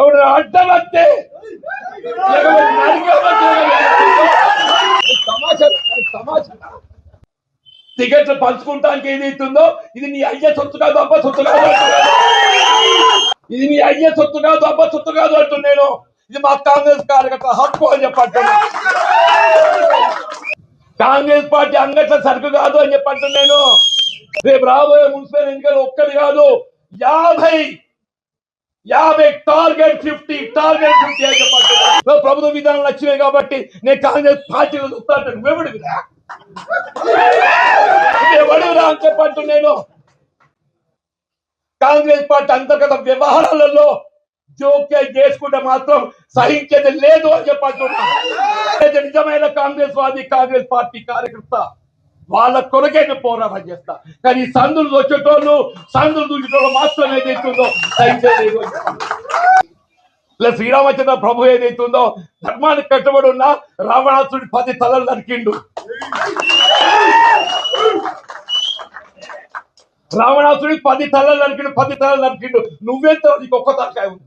ఎవడు అడ్డం వస్తే టికెట్లు పంచుకుంటానికి ఏదైతుందో ఇది నీ అయ్యే సొత్తు కాదు, అబ్బ సొత్తు కాదు. ఇది నీ అయ్యే సొత్తు కాదు, అబ్బ సొత్తు కాదు అంటు నేను. ఇది మా కాంగ్రెస్ కార్యకర్త హక్కు అని చెప్పండి. కాంగ్రెస్ పార్టీ అంగట్ల సరుకు కాదు అని చెప్పంటు నేను. రేపు రాబోయే మున్సిపల్ ఎన్నికలు ఒక్కటి కాదు, 50 టార్గెట్ 50 అని చెప్పంటున్నాను. ప్రభుత్వ విధానాలు వచ్చినాయి కాబట్టి నేను కాంగ్రెస్ పార్టీలో చూస్తాను. ఎవడురా అని చెప్పంటు నేను. కాంగ్రెస్ పార్టీ అంతర్గత వ్యవహారాలలో జోక్యం చేసుకుంటే మాత్రం సహించేది లేదు అని చెప్పంటున్నా. నిజమైన కాంగ్రెస్ వాది, కాంగ్రెస్ పార్టీ కార్యకర్త వాళ్ళ కొరకే పోరాటం చేస్తా. కానీ సందులు వచ్చేటోళ్ళు, సందులు దూచేటోళ్ళు మాత్రం ఏదైతుందో సహించేది. ప్లస్ శ్రీరామచంద్ర ప్రభు ఏదైతుందో ధర్మానికి కట్టుబడి ఉన్న రావణాసుడి 10 తలలు నరికిండు. రావణాసుడి 10 తలలు నరికిండు. నువ్వెంత నీకు ఒక్క తలకాయ ఉంది.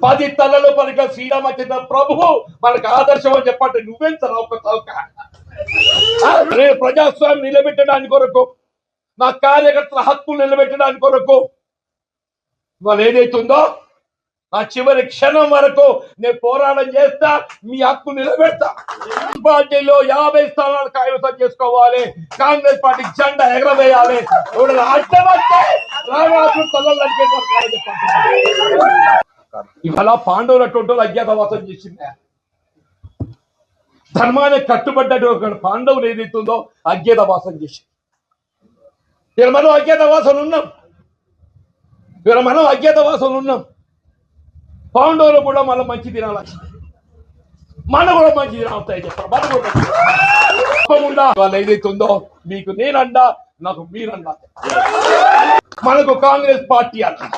పది తలలో పలిక శ్రీరామచంద్ర ప్రభువు మనకు ఆదర్శం అని చెప్పండి. నువ్వెంత ఒక్క తలకాయ. నేను ప్రజాస్వామ్యం నిలబెట్టడానికి కొరకు, నా కార్యకర్తల హక్కులు నిలబెట్టడానికి కొరకు వాళ్ళు ఏదైతుందో నా చివరి క్షణం వరకు నేను పోరాటం చేస్తా. మీ హక్కు నిలబెడతా. పార్టీలో 50 స్థానాలు కైవసం చేసుకోవాలి. కాంగ్రెస్ పార్టీ జెండా ఎగరవేయాలి. అడ్డమంటే ఇవాళ పాండవులు అటువంటి అజ్ఞాతవాసం చేసింది. ధర్మానికి కట్టుబడ్డటువంటి పాండవులు ఏదైతుందో అజ్ఞాతవాసం చేసింది. ఇలా మనం అజ్ఞాతవాసం ఉన్నాం. పాండవులు కూడా మళ్ళీ మంచి దినాలు మన కూడా మంచి దినాలు వస్తాయి చెప్పారు. మన కూడా వాళ్ళు ఏదైతుందో మీకు నేనండా, నాకు మీరన్నా. మనకు కాంగ్రెస్ పార్టీ అన్న